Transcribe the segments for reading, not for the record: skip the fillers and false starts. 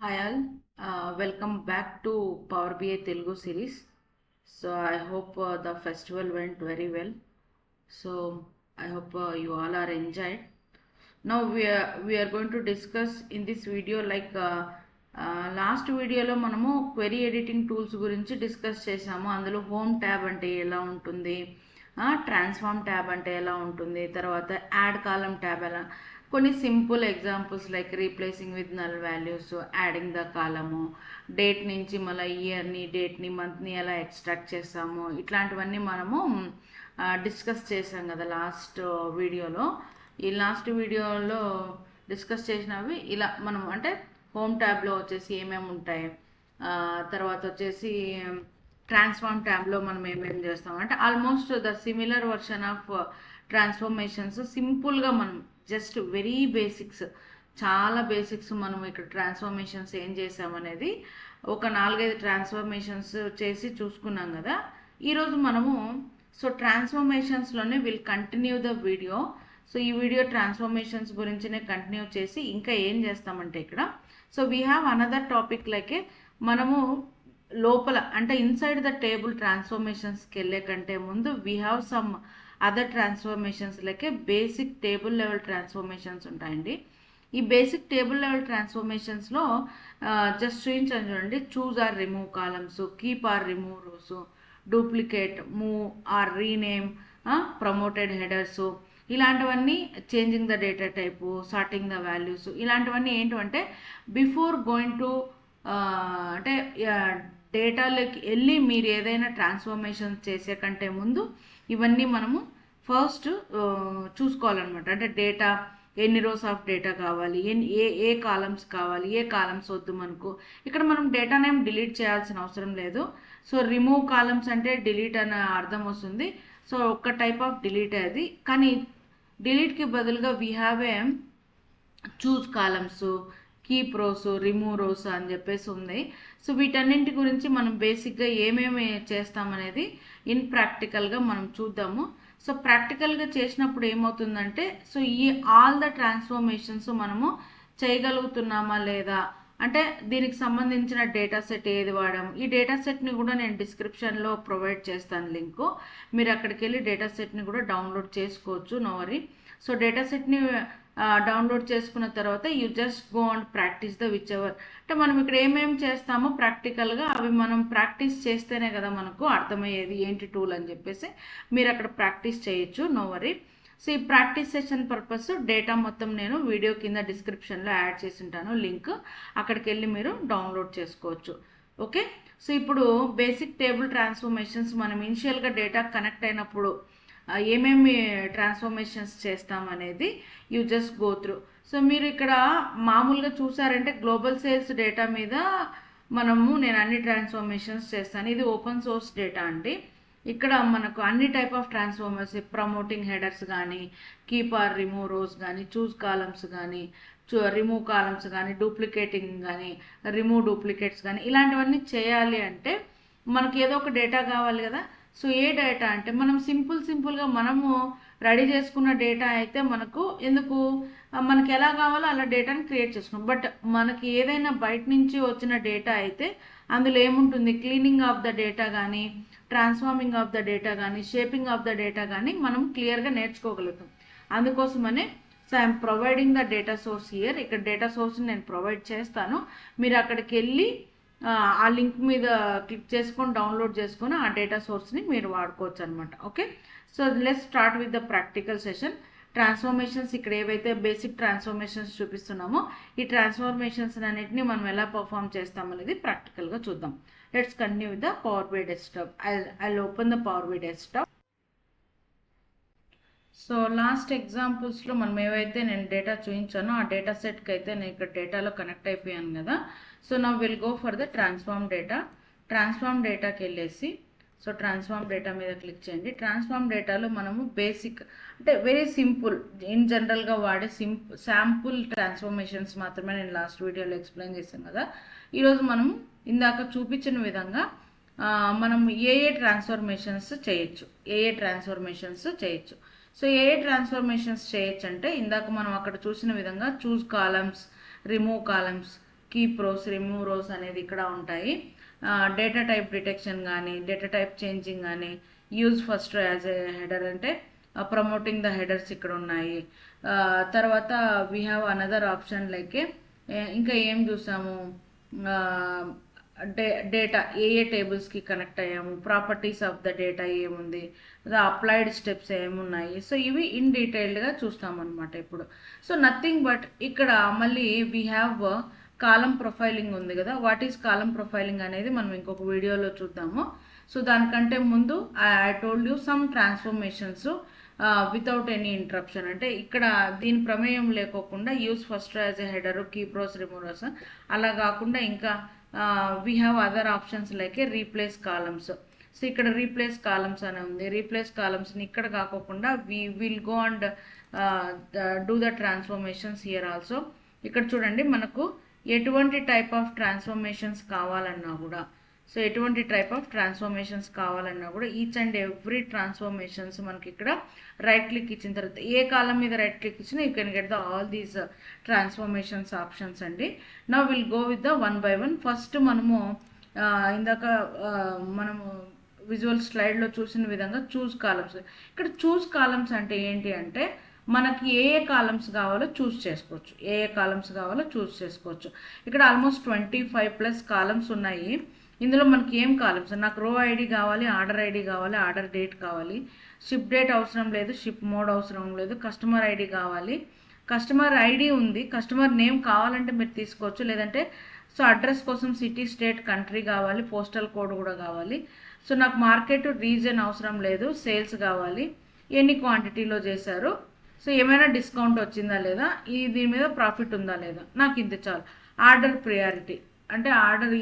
Hi all, welcome back to Power BI Telugu series. So I hope the festival went very well. So I hope you all are enjoyed. Now we are going to discuss in this video last వీడియోలో మనము query editing tools గురించి discuss చేసాము. అందులో home tab అంటే ఎలా ఉంటుంది, transform tab అంటే ఎలా ఉంటుంది, తర్వాత యాడ్ కాలం ట్యాబ్ ఎలా, కొన్ని simple examples like replacing with null values, adding the కాలము, డేట్ నుంచి మళ్ళీ ఇయర్ని, డేట్ని, మంత్ని ఎలా ఎక్స్ట్రాక్ట్ చేస్తాము, ఇట్లాంటివన్నీ మనము డిస్కస్ చేసాం కదా లాస్ట్ వీడియోలో. ఈ లాస్ట్ వీడియోలో డిస్కస్ చేసినవి ఇలా మనం అంటే హోమ్ ట్యాబ్లో వచ్చేసి ఏమేమి ఉంటాయి, తర్వాత వచ్చేసి ట్రాన్స్ఫార్మ్ ట్యాబ్లో మనం ఏమేమి చేస్తాం అంటే almost the similar version of transformations. సింపుల్గా మనం జస్ట్ వెరీ బేసిక్స్, చాలా బేసిక్స్ మనం ఇక్కడ ట్రాన్స్ఫర్మేషన్స్ ఏం చేసామనేది ఒక 4-5 ట్రాన్స్ఫర్మేషన్స్ చేసి చూసుకున్నాం కదా. ఈరోజు మనము ట్రాన్స్ఫర్మేషన్స్లోనే విల్ కంటిన్యూ ద వీడియో. ఈ వీడియో ట్రాన్స్ఫర్మేషన్స్ గురించినే కంటిన్యూ చేసి ఇంకా ఏం చేస్తామంటే ఇక్కడ we have another topic like మనము లోపల అంటే ఇన్సైడ్ ద టేబుల్ ట్రాన్స్ఫర్మేషన్స్కి వెళ్ళే కంటే ముందు we have some other transformations like basic table level transformations ఉంటాయండి. ఈ బేసిక్ టేబుల్ లెవెల్ ట్రాన్స్ఫర్మేషన్స్లో జస్ట్ చూపించాను చూడండి. Choose or remove columns, keep or remove rows, duplicate, move or rename, promoted headers, ఇలాంటివన్నీ changing the data type, sorting the values, ఇలాంటివన్నీ ఏంటంటే before going to అంటే డేటాలోకి వెళ్ళి మీరు ఏదైనా ట్రాన్స్ఫర్మేషన్ చేసే కంటే ముందు ఇవన్నీ మనము ఫస్ట్ చూసుకోవాలన్నమాట. అంటే డేటా ఎన్ని రోస్ ఆఫ్ డేటా కావాలి, ఏ కాలమ్స్ కావాలి, ఏ కాలమ్స్ వద్దు మనకు. ఇక్కడ మనం డేటా నేమ్ డిలీట్ చేయాల్సిన అవసరం లేదు. రిమూవ్ కాలమ్స్ అంటే డిలీట్ అనే అర్థం వస్తుంది. ఒక టైప్ ఆఫ్ డిలీట్ అది, కానీ డిలీట్కి బదులుగా we have a choose columns, keep rows, remove rows అని చెప్పేసి ఉంది. వీటన్నింటి గురించి మనం బేసిక్గా ఏమేమి చేస్తామనేది ఇన్ ప్రాక్టికల్గా మనం చూద్దాము. ప్రాక్టికల్గా చేసినప్పుడు ఏమవుతుందంటే ఈ ఆల్ ద ట్రాన్స్ఫర్మేషన్స్ మనము చేయగలుగుతున్నామా లేదా, అంటే దీనికి సంబంధించిన డేటా సెట్ ఏది వాడాము, ఈ డేటా సెట్ని కూడా నేను డిస్క్రిప్షన్లో ప్రొవైడ్ చేస్తాను లింకు. మీరు అక్కడికి వెళ్ళి డేటా సెట్ని కూడా డౌన్లోడ్ చేసుకోవచ్చు, నో వరీ. డేటా సెట్ని డౌన్లోడ్ చేసుకున్న తర్వాత you just go and practice the which ever. అంటే మనం ఇక్కడ ఏమేమి చేస్తామో ప్రాక్టికల్గా అవి మనం ప్రాక్టీస్ చేస్తేనే కదా మనకు అర్థమయ్యేది ఏంటి టూల్ అని చెప్పేసి. మీరు అక్కడ ప్రాక్టీస్ చేయొచ్చు, నో వరీ. ఈ ప్రాక్టీస్ సెషన్ పర్పస్ డేటా మొత్తం నేను వీడియో కింద డిస్క్రిప్షన్లో యాడ్ చేసి ఉంటాను లింక్, అక్కడికి వెళ్ళి మీరు డౌన్లోడ్ చేసుకోవచ్చు. ఓకే. ఇప్పుడు బేసిక్ టేబుల్ ట్రాన్స్ఫర్మేషన్స్ మనం ఇనిషియల్గా డేటా కనెక్ట్ అయినప్పుడు ఏమేమి ట్రాన్స్ఫర్మేషన్స్ చేస్తామనేది యూ జస్ట్ గో త్రూ. మీరు ఇక్కడ మామూలుగా చూసారంటే గ్లోబల్ సేల్స్ డేటా మీద నేను అన్ని ట్రాన్స్ఫర్మేషన్స్ చేస్తాను. ఇది ఓపెన్ సోర్స్ డేటా అండి. ఇక్కడ మనకు అన్ని type of transformers, promoting headers కానీ, కీప్ ఆర్ రిమూవ్ రోస్ కానీ, చూజ్ కాలమ్స్ కానీ, రిమూవ్ కాలమ్స్ కానీ, డూప్లికేటింగ్ కానీ, రిమూవ్ డూప్లికేట్స్ కానీ, ఇలాంటివన్నీ చేయాలి అంటే మనకి ఏదో ఒక డేటా కావాలి కదా. ఏ డేటా అంటే మనం సింపుల్గా మనము రెడీ చేసుకున్న డేటా అయితే మనకు ఎందుకు, మనకి ఎలా కావాలో అలా డేటాని క్రియేట్ చేసుకున్నాం. బట్ మనకి ఏదైనా బయట నుంచి వచ్చిన డేటా అయితే అందులో ఏముంటుంది, క్లీనింగ్ ఆఫ్ ద డేటా కానీ, ట్రాన్స్ఫార్మింగ్ ఆఫ్ ద డేటా కానీ, షేపింగ్ ఆఫ్ ద డేటా కానీ మనం క్లియర్గా నేర్చుకోగలుగుతాం. అందుకోసమనే I'm providing the data source here. ఇక్కడ డేటా సోర్స్ని నేను ప్రొవైడ్ చేస్తాను. మీరు అక్కడికి వెళ్ళి ఆ లింక్ మీద క్లిక్ చేసుకొని డౌన్లోడ్ చేసుకొని ఆ డేటా సోర్స్ని మీరు వాడుకోవచ్చు అనమాట. Okay. Let's start with the practical session. Transformations ఇక్కడ ఏవైతే బేసిక్ ట్రాన్స్ఫర్మేషన్స్ చూపిస్తున్నామో ఈ ట్రాన్స్ఫర్మేషన్స్ అన్నిటిని మనం ఎలా పర్ఫామ్ చేస్తామనేది ప్రాక్టికల్గా చూద్దాం. Let's continue with the Power BI Desktop. I'll open the Power BI Desktop. Last ఎగ్జాంపుల్స్లో మనం ఏవైతే నేను డేటా చూపించానో ఆ డేటా సెట్కి అయితే నేను ఇక్కడ డేటాలో కనెక్ట్ అయిపోయాను కదా. Now will go for the transform data. Transform డేటాకి వెళ్ళేసి ట్రాన్స్ఫార్మ్ డేటా మీద క్లిక్ చేయండి. ట్రాన్స్ఫార్మ్ డేటాలో మనము బేసిక్ అంటే వెరీ సింపుల్ ఇన్ జనరల్గా వాడే శాంపుల్ ట్రాన్స్ఫర్మేషన్స్ మాత్రమే నేను లాస్ట్ వీడియోలో ఎక్స్ప్లెయిన్ చేశాను కదా. ఈరోజు మనం ఇందాక చూపించిన విధంగా మనం ఏ ట్రాన్స్ఫర్మేషన్స్ చేయొచ్చు. ఏ ట్రాన్స్ఫర్మేషన్స్ చేయొచ్చు అంటే ఇందాక మనం అక్కడ చూసిన విధంగా choose columns, remove columns, keep rows, remove rows అనేది ఇక్కడ ఉంటాయి. డేటా టైప్ డిటెక్షన్ కానీ, డేటా టైప్ చేంజింగ్ కానీ, use first as a header అంటే ప్రమోటింగ్ ద హెడర్స్ ఇక్కడ ఉన్నాయి. తర్వాత we have another option like ఇంకా ఏం చూసాము, డేటా ఏ టేబుల్స్కి కనెక్ట్ అయ్యాము, ప్రాపర్టీస్ ఆఫ్ ద డేటా ఏముంది, అప్లైడ్ స్టెప్స్ ఏమున్నాయి. సో ఇవి ఇన్ డీటెయిల్డ్గా చూస్తామన్నమాట ఇప్పుడు. సో నథింగ్ బట్ ఇక్కడ మళ్ళీ వీ హ్యావ్ కాలం ప్రొఫైలింగ్ ఉంది కదా. వాట్ ఈస్ కాలం ప్రొఫైలింగ్ అనేది మనం ఇంకొక వీడియోలో చూద్దాము. సో దానికంటే ముందు I told you some transformations without any interruption, అంటే ఇక్కడ దీని ప్రమేయం లేకోకుండా use first as a header, keep rows, remove rows అలా కాకుండా ఇంకా we have other options like replace columns. So ఇక్కడ రీప్లేస్ కాలమ్స్ అని ఉంది. రీప్లేస్ కాలమ్స్ని ఇక్కడ కాకోకుండా we will go and do the transformations here also. ఇక్కడ చూడండి, మనకు ఎటువంటి టైప్ ఆఫ్ ట్రాన్స్ఫర్మేషన్స్ కావాలన్నా కూడా, సో ఎటువంటి టైప్ ఆఫ్ ట్రాన్స్ఫర్మేషన్స్ కావాలన్నా కూడా ఈచ్ అండ్ ఎవ్రీ ట్రాన్స్ఫర్మేషన్స్ మనకి ఇక్కడ రైట్ క్లిక్ ఇచ్చిన తర్వాత ఏ కాలం మీద రైట్ క్లిక్ ఇచ్చినా you can get the all these transformations options అండి. Now will go with the one by one. First మనము ఇందాక మనము విజువల్ స్లైడ్లో చూసిన విధంగా చూస్ కాలమ్స్. ఇక్కడ చూస్ కాలమ్స్ అంటే ఏంటి అంటే మనకి ఏ కాలమ్స్ కావాలో చూస్ చేసుకోవచ్చు, ఏ కాలమ్స్ కావాలో చూస్ చేసుకోవచ్చు. ఇక్కడ ఆల్మోస్ట్ 25+ కాలమ్స్ ఉన్నాయి. ఇందులో మనకి ఏం కాలమ్స్, నాకు రో ఐడి కావాలి, ఆర్డర్ ఐడి కావాలి, ఆర్డర్ డేట్ కావాలి, షిప్ డేట్ అవసరం లేదు, షిప్ మోడ్ అవసరం లేదు, కస్టమర్ ఐడి కావాలి, కస్టమర్ ఐడి ఉంది, కస్టమర్ నేమ్ కావాలంటే మీరు తీసుకోవచ్చు, లేదంటే సో అడ్రస్ కోసం సిటీ, స్టేట్, కంట్రీ కావాలి, పోస్టల్ కోడ్ కూడా కావాలి. సో నాకు మార్కెట్ రీజన్ అవసరం లేదు, సేల్స్ కావాలి, ఎన్ని క్వాంటిటీలో చేశారు, సో ఏమైనా డిస్కౌంట్ వచ్చిందా లేదా, దీని మీద ప్రాఫిట్ ఉందా లేదా, నాకు ఇంత చాలు. ఆర్డర్ ప్రియారిటీ అంటే ఆర్డర్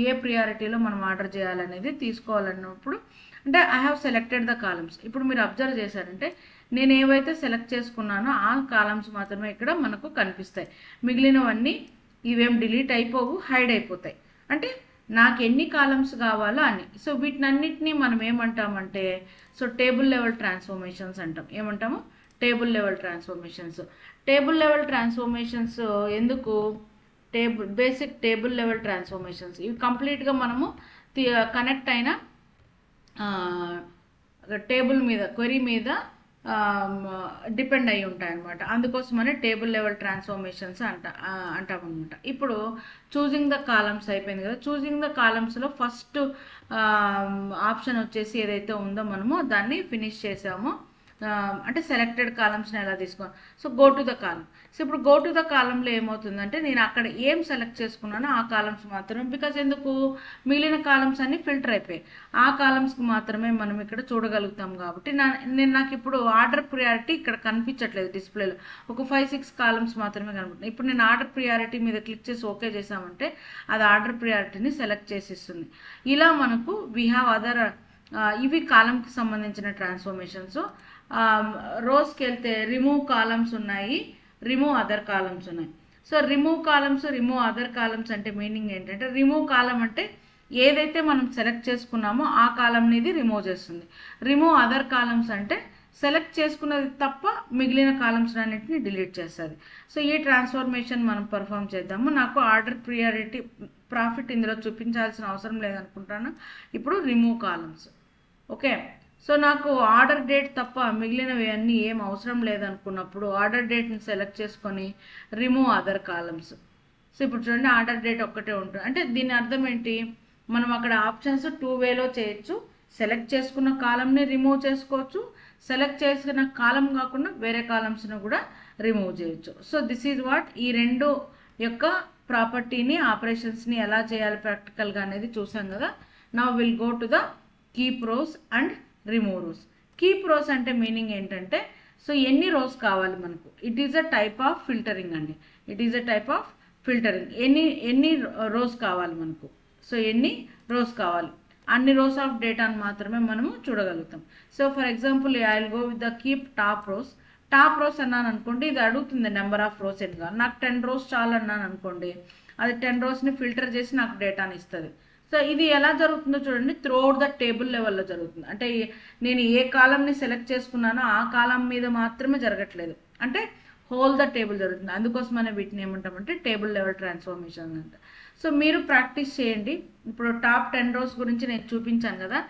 ఏ ప్రియారిటీలో మనం ఆర్డర్ చేయాలనేది తీసుకోవాలన్నప్పుడు అంటే I have selected the columns. ఇప్పుడు మీరు అబ్జర్వ్ చేశారంటే నేను ఏవైతే సెలెక్ట్ చేసుకున్నానో ఆ కాలమ్స్ మాత్రమే ఇక్కడ మనకు కనిపిస్తాయి. మిగిలినవన్నీ ఇవేం డిలీట్ అయిపోవు, హైడ్ అయిపోతాయి. అంటే నాకు ఎన్ని కాలమ్స్ కావాలో అన్ని. సో వీటినన్నిటినీ మనం ఏమంటామంటే సో టేబుల్ లెవెల్ ట్రాన్స్ఫర్మేషన్స్ అంటాం. ఏమంటాము? Table level transformations. Table level transformations ఎందుకు? బేసిక్ టేబుల్ లెవెల్ ట్రాన్స్ఫర్మేషన్స్ ఇవి కంప్లీట్గా మనము కనెక్ట్ అయిన టేబుల్ మీద, క్వెరీ మీద డిపెండ్ అయి ఉంటాయి అన్నమాట. అందుకోసమని టేబుల్ లెవెల్ ట్రాన్స్ఫర్మేషన్స్ అంటామన్నమాట. ఇప్పుడు చూజింగ్ ద కాలమ్స్ అయిపోయింది కదా. చూజింగ్ ద కాలమ్స్లో ఫస్ట్ ఆప్షన్ వచ్చేసి ఏదైతే ఉందో మనము దాన్ని ఫినిష్ చేసామో, అంటే సెలెక్టెడ్ కాలమ్స్ని ఎలా తీసుకోవాలి. So go to the column. So ఇప్పుడు గో టు ద కాలంలో ఏమవుతుందంటే నేను అక్కడ ఏం సెలెక్ట్ చేసుకున్నానో ఆ కాలమ్స్ మాత్రమే, బికాజ్ ఎందుకు మిగిలిన కాలమ్స్ అన్ని ఫిల్టర్ అయిపోయాయి, ఆ కాలమ్స్కి మాత్రమే మనం ఇక్కడ చూడగలుగుతాం. కాబట్టి నాకు ఇప్పుడు ఆర్డర్ ప్రియారిటీ ఇక్కడ కనిపించట్లేదు డిస్ప్లేలో, ఒక 5-6 కాలమ్స్ మాత్రమే కనిపిస్తుంది. ఇప్పుడు నేను ఆర్డర్ ప్రియారిటీ మీద క్లిక్ చేసి ఓకే చేసామంటే అది ఆర్డర్ ప్రియారిటీని సెలెక్ట్ చేసి ఇస్తుంది. ఇలా మనకు వీ హ్యావ్ అదర్, ఇవి కాలంకి సంబంధించిన ట్రాన్స్ఫర్మేషన్స్. రోస్కి వెళ్తే రిమూవ్ కాలమ్స్ ఉన్నాయి, రిమూవ్ అదర్ కాలమ్స్ ఉన్నాయి. So remove columns, remove other columns అంటే మీనింగ్ ఏంటంటే రిమూవ్ కాలం అంటే ఏదైతే మనం సెలెక్ట్ చేసుకున్నామో ఆ కాలంని ఇది రిమూవ్ చేస్తుంది. రిమూవ్ అదర్ కాలమ్స్ అంటే సెలెక్ట్ చేసుకున్నది తప్ప మిగిలిన కాలమ్స్ అన్నింటినీ డిలీట్ చేస్తుంది. సో ఈ ట్రాన్స్ఫర్మేషన్ మనం పర్ఫామ్ చేద్దాము. నాకు ఆర్డర్ ప్రియారిటీ, ప్రాఫిట్ ఇందులో చూపించాల్సిన అవసరం లేదనుకుంటాను. ఇప్పుడు రిమూవ్ కాలమ్స్. ఓకే, సో నాకు ఆర్డర్ డేట్ తప్ప మిగిలినవి అన్నీ ఏం అవసరం లేదనుకున్నప్పుడు ఆర్డర్ డేట్ని సెలెక్ట్ చేసుకొని రిమూవ్ అదర్ కాలమ్స్. సో ఇప్పుడు చూడండి, ఆర్డర్ డేట్ ఒక్కటే ఉంటుంది. అంటే దీని అర్థం ఏంటి, మనం అక్కడ ఆప్షన్స్ 2 వేలో చేయొచ్చు. సెలెక్ట్ చేసుకున్న కాలంని రిమూవ్ చేసుకోవచ్చు, సెలెక్ట్ చేసుకున్న కాలం కాకుండా వేరే కాలమ్స్ని కూడా రిమూవ్ చేయొచ్చు. సో దిస్ ఈజ్ వాట్, ఈ రెండు యొక్క ప్రాపర్టీని, ఆపరేషన్స్ని ఎలా చేయాలి ప్రాక్టికల్గా అనేది చూసాం కదా. Now will go to the keep rows and remove rows. Keep rows అంటే మీనింగ్ ఏంటంటే సో ఎన్ని రోస్ కావాలి మనకు, it is a type of filtering అండి. It is a type of filtering. ఎన్ని రోస్ కావాలి మనకు, సో ఎన్ని రోస్ కావాలి, అన్ని రోస్ ఆఫ్ డేటాను మాత్రమే మనము చూడగలుగుతాం. So for example I will go with the keep top rows. Top rows అన్నాను అనుకోండి, ఇది అడుగుతుంది నెంబర్ ఆఫ్ రోస్ ఎన్నిగా. నాకు 10 రోస్ చాలు అన్నాను అనుకోండి, అది 10 రోస్ని ఫిల్టర్ చేసి నాకు డేటాని ఇస్తుంది. సో ఇది ఎలా జరుగుతుందో చూడండి, త్రూఅవుట్ ద టేబుల్ లెవెల్లో జరుగుతుంది. అంటే నేను ఏ కాలంని సెలెక్ట్ చేసుకున్నానో ఆ కాలం మీద మాత్రమే జరగట్లేదు, అంటే హోల్ ద టేబుల్ జరుగుతుంది. అందుకోసమనే వీటిని ఏమంటామంటే టేబుల్ లెవెల్ ట్రాన్స్ఫర్మేషన్ అంట. సో మీరు ప్రాక్టీస్ చేయండి. ఇప్పుడు టాప్ 10 రోస్ గురించి నేను చూపించాను కదా.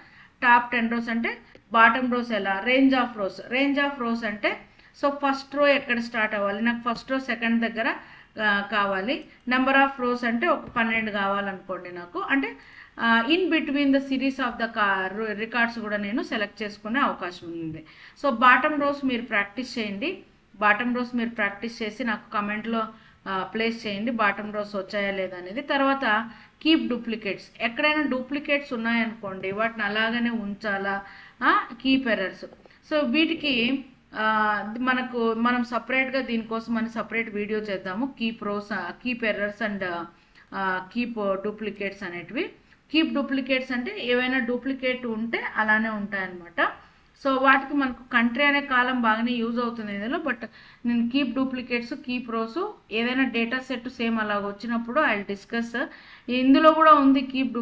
టాప్ 10 రోస్ అంటే బాటమ్ రోస్ ఎలా, రేంజ్ ఆఫ్ రోస్ అంటే సో ఫస్ట్ రో ఎక్కడ స్టార్ట్ అవ్వాలి, నాకు ఫస్ట్ రో సెకండ్ దగ్గర కావాలి. నెంబర్ ఆఫ్ రోస్ అంటే ఒక 12 కావాలనుకోండి నాకు, అంటే in between the series of the records కూడా నేను సెలెక్ట్ చేసుకునే అవకాశం ఉంది. సో బాటమ్ రోస్ మీరు ప్రాక్టీస్ చేయండి. బాటమ్ రోస్ మీరు ప్రాక్టీస్ చేసి నాకు కమెంట్లో ప్లేస్ చేయండి బాటమ్ రోస్ వచ్చాయా లేదా అనేది. తర్వాత కీప్ డూప్లికేట్స్, ఎక్కడైనా డూప్లికేట్స్ ఉన్నాయనుకోండి వాటిని అలాగనే ఉంచాలా. కీప్ ఎర్రర్స్, సో వీటికి మనం సపరేట్గా దీనికోసం అని సపరేట్ వీడియో చేద్దాము. Keep errors and keep duplicates అనేటివి. కీప్ డూప్లికేట్స్ అంటే ఏవైనా డూప్లికేట్ ఉంటే అలానే ఉంటాయన్నమాట. సో వాటికి మనకు కంట్రీ అనే కాలం బాగానే యూజ్ అవుతుంది ఇందులో. బట్ నేను కీప్ డూప్లికేట్స్, కీప్ రోస్ ఏదైనా డేటా సెట్ సేమ్ అలాగ వచ్చినప్పుడు ఐ డిస్కస్. ఇందులో కూడా ఉంది కీప్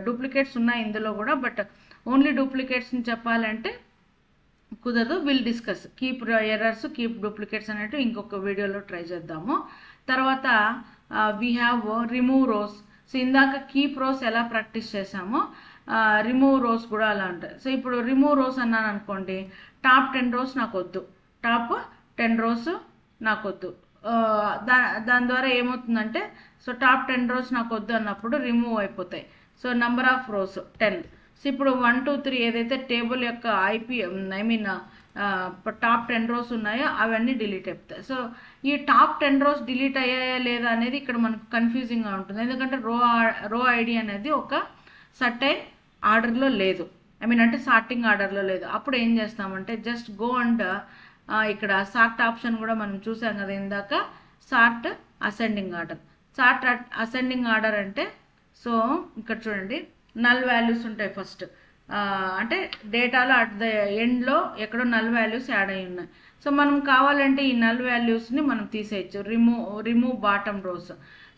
డూప్లికేట్స్ ఉన్నాయి ఇందులో కూడా, బట్ ఓన్లీ డూప్లికేట్స్ని చెప్పాలంటే కుదరదు. Will discuss keep errors, keep duplicates అనేవి ఇంకొక వీడియోలో ట్రై చేద్దాము. తర్వాత we have remove rows. So ఇందాక కీప్ రోస్ ఎలా ప్రాక్టీస్ చేసామో రిమూవ్ రోస్ కూడా అలా ఉంటాయి. సో ఇప్పుడు రిమూవ్ రోస్ అన్నాను అనుకోండి, టాప్ 10 రోస్ నాకు వద్దు, టాప్ 10 రోస్ నాకు వద్దు. దాని ద్వారా ఏమవుతుందంటే సో టాప్ 10 రోస్ నాకు వద్దు అన్నప్పుడు రిమూవ్ అయిపోతాయి. So number of rose 10. So ఇప్పుడు 1, 2, 3 ఏదైతే టేబుల్ యొక్క టాప్ 10 రోస్ ఉన్నాయో అవన్నీ డిలీట్ అయిపోతాయి. సో ఈ టాప్ 10 రోస్ డిలీట్ అయ్యాయా లేదా అనేది ఇక్కడ మనకు కన్ఫ్యూజింగ్గా ఉంటుంది. ఎందుకంటే రో ఐడి అనేది ఒక సర్టైన్ ఆర్డర్లో లేదు, అంటే సార్టింగ్ ఆర్డర్లో లేదు. అప్పుడు ఏం చేస్తామంటే జస్ట్ గో అండ్ ఇక్కడ సార్ట్ ఆప్షన్ కూడా మనం చూసాం కదా ఇందాక, సార్ట్ అసెండింగ్ ఆర్డర్ అంటే సో ఇక్కడ చూడండి నల్ వాల్యూస్ ఉంటాయి ఫస్ట్, అంటే డేటాలో అట్ ద ఎండ్లో ఎక్కడో నల్ వాల్యూస్ యాడ్ అయి ఉన్నాయి. సో మనం కావాలంటే ఈ నల్ వాల్యూస్ని మనం తీసేయచ్చు. Remove bottom rows.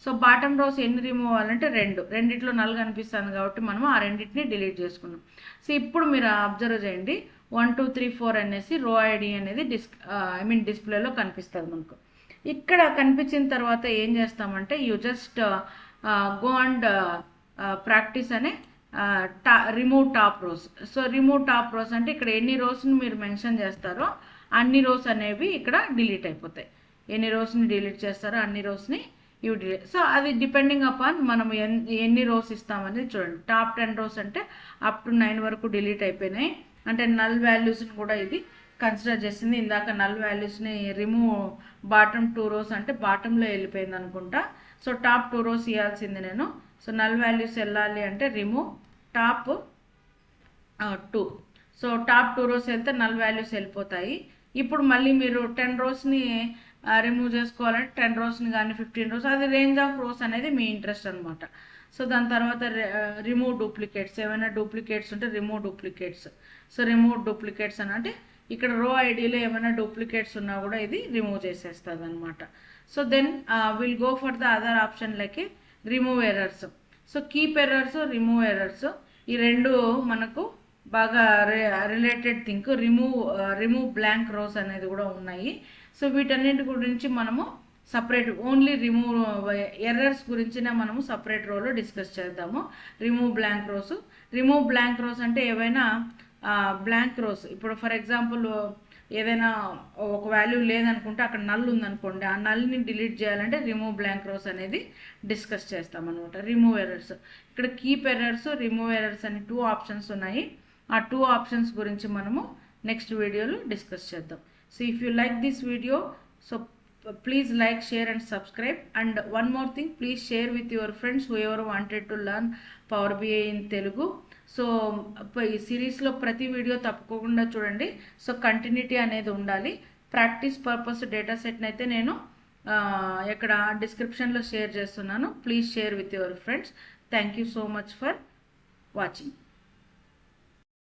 So bottom rows ఎన్ని రిమూవ్ అవ్వాలంటే రెండిట్లో నల్ కనిపిస్తుంది కాబట్టి మనం ఆ రెండింటిని డిలీట్ చేసుకున్నాం. సో ఇప్పుడు మీరు అబ్జర్వ్ చేయండి 1, 2, 3, 4 అనేసి రో ఐడి అనేది డిస్ప్లేలో కనిపిస్తుంది మనకు. ఇక్కడ కనిపించిన తర్వాత ఏం చేస్తామంటే you just go and practice అనే remove top rows. So remove top rows అంటే ఇక్కడ ఎన్ని రోస్ని మీరు మెన్షన్ చేస్తారో అన్ని రోస్ అనేవి ఇక్కడ డిలీట్ అయిపోతాయి. ఎన్ని రోస్ని డిలీట్ చేస్తారో అన్ని రోస్ని ఇవి డిలీట్. సో అది డిపెండింగ్ అపాన్ మనం ఎన్ని రోస్ ఇస్తామనేది చూడండి. టాప్ 10 రోస్ అంటే అప్ టు 9 వరకు డిలీట్ అయిపోయినాయి, అంటే నల్ వాల్యూస్ని కూడా ఇది కన్సిడర్ చేసింది. ఇందాక నల్ వాల్యూస్ని రిమూవ్ బాటమ్ 2 రోస్ అంటే బాటంలో వెళ్ళిపోయింది అనుకుంటా. సో టాప్ 2 రోస్ ఇవ్వాల్సింది నేను. సో నల్ వాల్యూస్ వెళ్ళాలి అంటే remove top 2. So top 2 rows వెళ్తే నల్ వాల్యూస్ వెళ్ళిపోతాయి. ఇప్పుడు మళ్ళీ మీరు 10 రోస్ని రిమూవ్ చేసుకోవాలంటే 10 రోస్ని కానీ 15 రోస్, అది రేంజ్ ఆఫ్ రోస్ అనేది మీ ఇంట్రెస్ట్ అనమాట. సో దాని తర్వాత రిమూవ్ డూప్లికేట్స్, ఏమైనా డూప్లికేట్స్ ఉంటే remove duplicates. So remove duplicates అని అంటే ఇక్కడ రో ఐడిలో ఏమైనా డూప్లికేట్స్ ఉన్నా కూడా ఇది రిమూవ్ చేసేస్తుంది అనమాట. So then will go for the other option like remove errors. So keep errors, remove errors ఈ రెండు మనకు బాగా related think. Remove blank rows అనేది కూడా ఉన్నాయి. సో వీటన్నిటి గురించి మనము సపరేట్ ఓన్లీ రిమూవ్ ఎర్రర్స్ గురించినే మనము సపరేట్ రోలో డిస్కస్ చేద్దాము. రిమూవ్ బ్లాంక్ రోస్ అంటే ఏవైనా బ్లాంక్ రోస్, ఇప్పుడు ఫర్ ఎగ్జాంపుల్ ఏదైనా ఒక వాల్యూ లేదనుకుంటే అక్కడ నల్ ఉందనుకోండి, ఆ నల్ని డిలీట్ చేయాలంటే రిమూవ్ బ్లాంక్ రోస్ అనేది డిస్కస్ చేస్తాం అనమాట. రిమూవ్ ఎర్రర్స్, ఇక్కడ కీప్ ఎర్రర్స్, రిమూవ్ ఎర్రర్స్ అని 2 ఆప్షన్స్ ఉన్నాయి. ఆ 2 ఆప్షన్స్ గురించి మనము నెక్స్ట్ వీడియోలో డిస్కస్ చేద్దాం. So if you like this video, so please like, share and subscribe. And one more thing, please share with your friends whoever wanted to learn Power BI in Telugu. So ఈ సిరీస్లో ప్రతి video తప్పకుండా చూడండి. So continuity అనేది ఉండాలి. Practice purpose data సెట్ని అయితే నేను ఇక్కడ డిస్క్రిప్షన్లో షేర్ చేస్తున్నాను. Please share with your friends. Thank you so much for watching.